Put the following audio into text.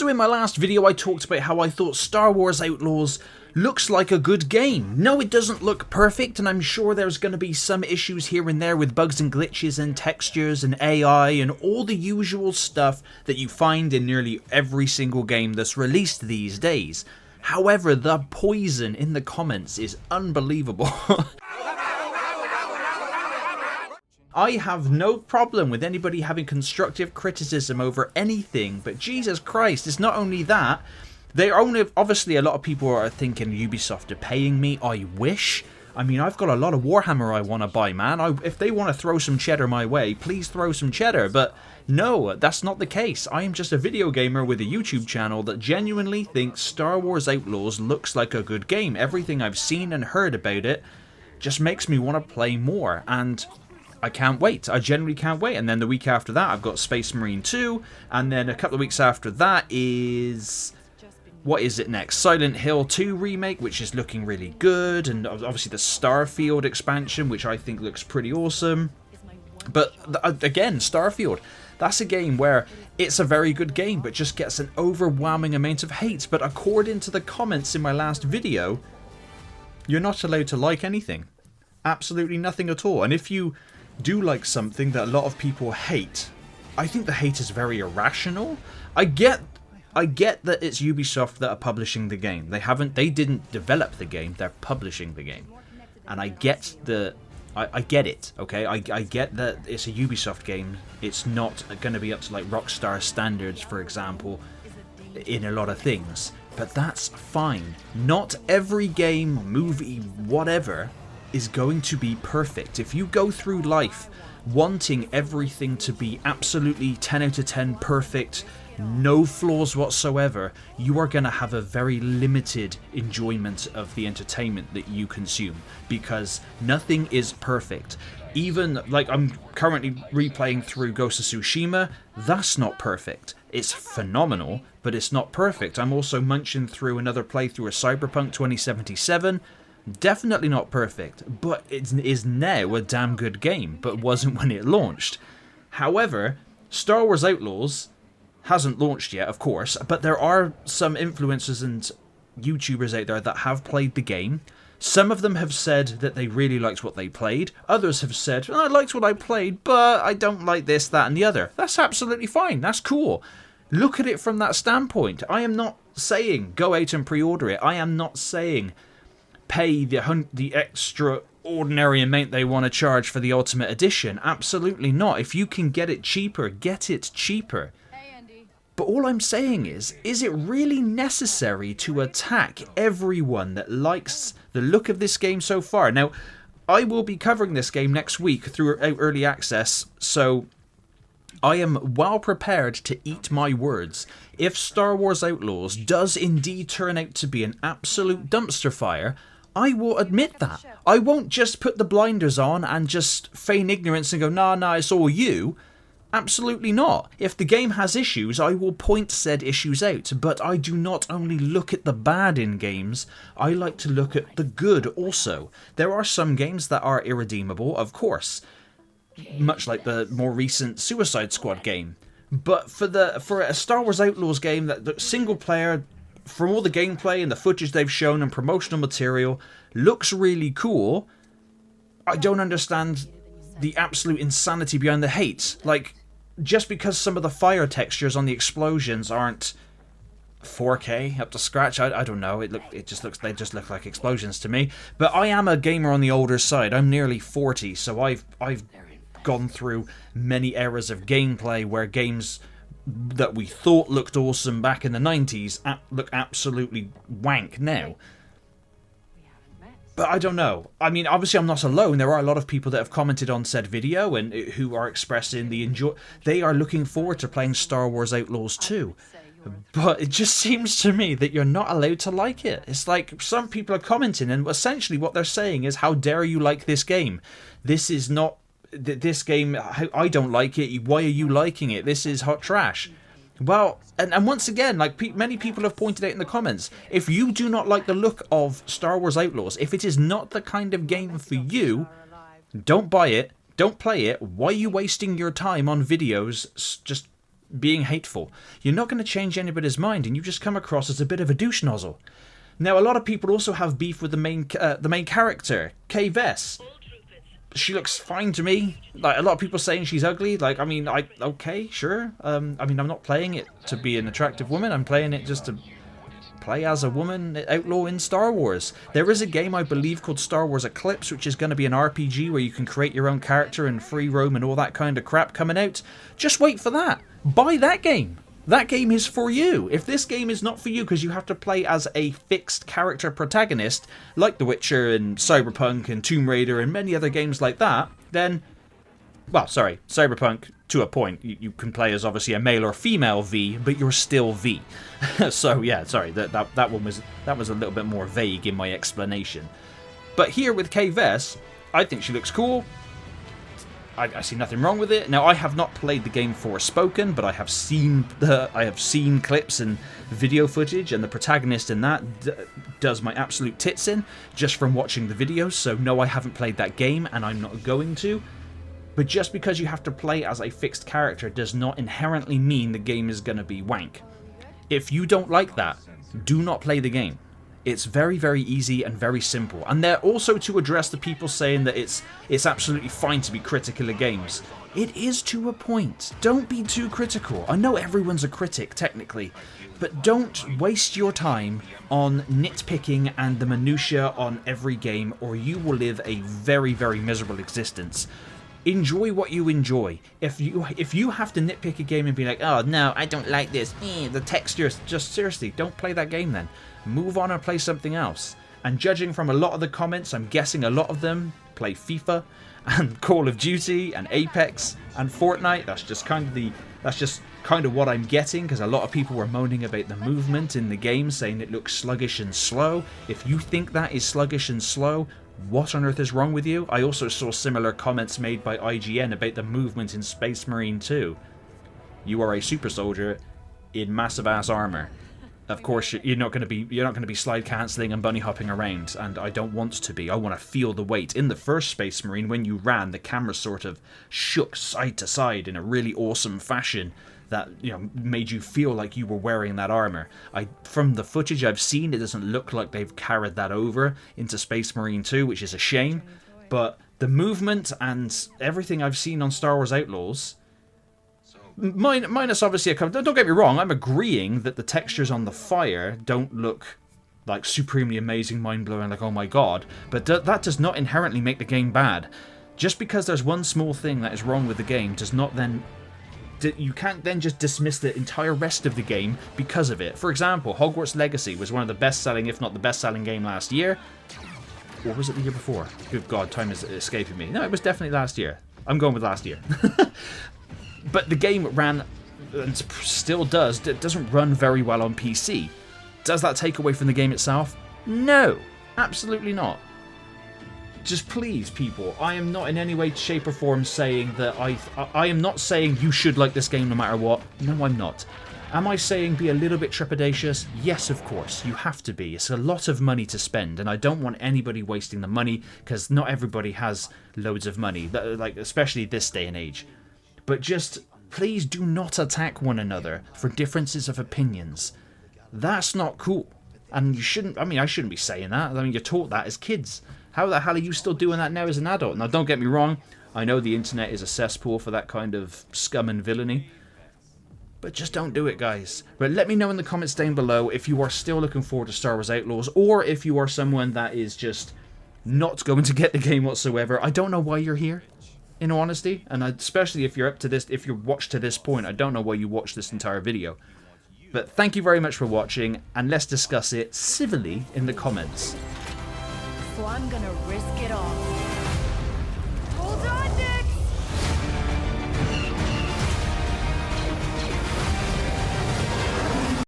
So in my last video I talked about how I thought Star Wars Outlaws looks like a good game. No, it doesn't look perfect, and I'm sure there's going to be some issues here and there with bugs and glitches and textures and AI and all the usual stuff that you find in nearly every single game that's released these days. However, the poison in the comments is unbelievable. I have no problem with anybody having constructive criticism over anything, but Jesus Christ, it's not only that. Obviously, a lot of people are thinking Ubisoft are paying me. I wish. I mean, I've got a lot of Warhammer I want to buy, man. If they want to throw some cheddar my way, please throw some cheddar. But no, that's not the case. I am just a video gamer with a YouTube channel that genuinely thinks Star Wars Outlaws looks like a good game. Everything I've seen and heard about it just makes me want to play more. And I can't wait. I genuinely can't wait. And then the week after that, I've got Space Marine 2. And then a couple of weeks after that is... what is it next? Silent Hill 2 remake, which is looking really good. And obviously the Starfield expansion, which I think looks pretty awesome. But again, Starfield, that's a game where it's a very good game, but just gets an overwhelming amount of hate. But according to the comments in my last video, you're not allowed to like anything. Absolutely nothing at all. And if you do like something that a lot of people hate, I think the hate is very irrational. I get that it's Ubisoft that are publishing the game. They didn't develop the game, they're publishing the game. And I get it, okay? I get that it's a Ubisoft game. It's not going to be up to like Rockstar standards, for example, in a lot of things. But that's fine. Not every game, movie, whatever, is going to be perfect. If you go through life wanting everything to be absolutely 10 out of 10 perfect, no flaws whatsoever, you are going to have a very limited enjoyment of the entertainment that you consume, because nothing is perfect. Even, like, I'm currently replaying through Ghost of Tsushima, that's not perfect. It's phenomenal, but it's not perfect. I'm also munching through another playthrough of Cyberpunk 2077, definitely not perfect, but it is now a damn good game, but wasn't when it launched. However, Star Wars Outlaws hasn't launched yet, of course, but there are some influencers and YouTubers out there that have played the game. Some of them have said that they really liked what they played. Others have said, I liked what I played, but I don't like this, that, and the other. That's absolutely fine. That's cool. Look at it from that standpoint. I am not saying go out and pre-order it. I am not saying pay the extraordinary amount they want to charge for the Ultimate Edition. Absolutely not. If you can get it cheaper, get it cheaper. But all I'm saying is it really necessary to attack everyone that likes the look of this game so far? Now, I will be covering this game next week through early access, so I am well prepared to eat my words. If Star Wars Outlaws does indeed turn out to be an absolute dumpster fire, I will admit that. I won't just put the blinders on and just feign ignorance and go, nah, it's all you. Absolutely not. If the game has issues, I will point said issues out, but I do not only look at the bad in games, I like to look at the good also. There are some games that are irredeemable, of course, much like the more recent Suicide Squad game. But for a Star Wars Outlaws game that the single player, from all the gameplay and the footage they've shown and promotional material, looks really cool, I don't understand the absolute insanity behind the hate. Like, just because some of the fire textures on the explosions aren't 4K up to scratch, I don't know. They just look like explosions to me. But I am a gamer on the older side. I'm nearly 40, so I've gone through many eras of gameplay where games that we thought looked awesome back in the 90s look absolutely wank now. But I don't know. I mean, obviously I'm not alone. There are a lot of people that have commented on said video and who are expressing they are looking forward to playing Star Wars Outlaws 2. But it just seems to me that you're not allowed to like it. It's like some people are commenting and essentially what they're saying is, how dare you like this game? This is not... This game, I don't like it. Why are you liking it? This is hot trash. Well, and once again, like many people have pointed out in the comments, if you do not like the look of Star Wars Outlaws, if it is not the kind of game for you, don't buy it, don't play it. Why are you wasting your time on videos just being hateful. You're not going to change anybody's mind, and you just come across as a bit of a douche nozzle. Now, a lot of people also have beef with the main character, Kay Vess. She looks fine to me. Like, a lot of people saying she's ugly. Like, I mean, okay, sure. I mean, I'm not playing it to be an attractive woman. I'm playing it just to play as a woman outlaw in Star Wars. There is a game, I believe, called Star Wars Eclipse, which is going to be an RPG where you can create your own character and free roam and all that kind of crap coming out. Just wait for that. Buy that game. That game is for you. If this game is not for you because you have to play as a fixed character protagonist, like The Witcher and Cyberpunk and Tomb Raider and many other games like that, then, well, sorry, Cyberpunk, to a point, you can play as obviously a male or female V, but you're still V. So yeah, sorry, that one was a little bit more vague in my explanation. But here with Kay Vess, I think she looks cool. I see nothing wrong with it. Now, I have not played the game Forspoken, but I have seen clips and video footage, and the protagonist in that does my absolute tits in just from watching the videos. So no, I haven't played that game, and I'm not going to. But just because you have to play as a fixed character does not inherently mean the game is going to be wank. If you don't like that, do not play the game. It's very, very easy and very simple. And they're also to address the people saying that it's absolutely fine to be critical of games. It is to a point. Don't be too critical. I know everyone's a critic, technically, but don't waste your time on nitpicking and the minutiae on every game, or you will live a very, very miserable existence. Enjoy what you enjoy. If you have to nitpick a game and be like, oh no, I don't like this, the textures, just seriously, don't play that game then. Move on and play something else. And judging from a lot of the comments, I'm guessing a lot of them play FIFA and Call of Duty and Apex and Fortnite. That's just kind of what I'm getting, because a lot of people were moaning about the movement in the game, saying it looks sluggish and slow. If you think that is sluggish and slow, what on earth is wrong with you? I also saw similar comments made by IGN about the movement in Space Marine 2. You are a super soldier in massive ass armor. Of course, you're not going to be slide cancelling and bunny hopping around, and I don't want to be. I want to feel the weight. In the first Space Marine, when you ran, the camera sort of shook side to side in a really awesome fashion that, you know, made you feel like you were wearing that armor. From the footage I've seen, it doesn't look like they've carried that over into Space Marine 2, which is a shame. But the movement and everything I've seen on Star Wars Outlaws, minus obviously a couple. Don't get me wrong, I'm agreeing that the textures on the fire don't look like supremely amazing, mind-blowing, like oh my god, but that does not inherently make the game bad. Just because there's one small thing that is wrong with the game does not then... You can't then just dismiss the entire rest of the game because of it. For example, Hogwarts Legacy was one of the best-selling, if not the best-selling game last year. Or was it the year before? Good god, time is escaping me. No, it was definitely last year. I'm going with last year. But the game ran, and still does, it doesn't run very well on PC. Does that take away from the game itself? No, absolutely not. Just please, people, I am not in any way, shape or form saying that I am not saying you should like this game no matter what. No, I'm not. Am I saying be a little bit trepidatious? Yes, of course, you have to be. It's a lot of money to spend, and I don't want anybody wasting the money, because not everybody has loads of money, like especially this day and age. But just, please do not attack one another for differences of opinions. That's not cool. And you shouldn't, I shouldn't be saying that. I mean, you're taught that as kids. How the hell are you still doing that now as an adult? Now, don't get me wrong. I know the internet is a cesspool for that kind of scum and villainy. But just don't do it, guys. But let me know in the comments down below if you are still looking forward to Star Wars Outlaws, or if you are someone that is just not going to get the game whatsoever. I don't know why you're here, in all honesty, and especially if you're if you're watched to this point, I don't know why you watched this entire video. But thank you very much for watching, and let's discuss it civilly in the comments. So I'm gonna risk it all. Hold on, Nick!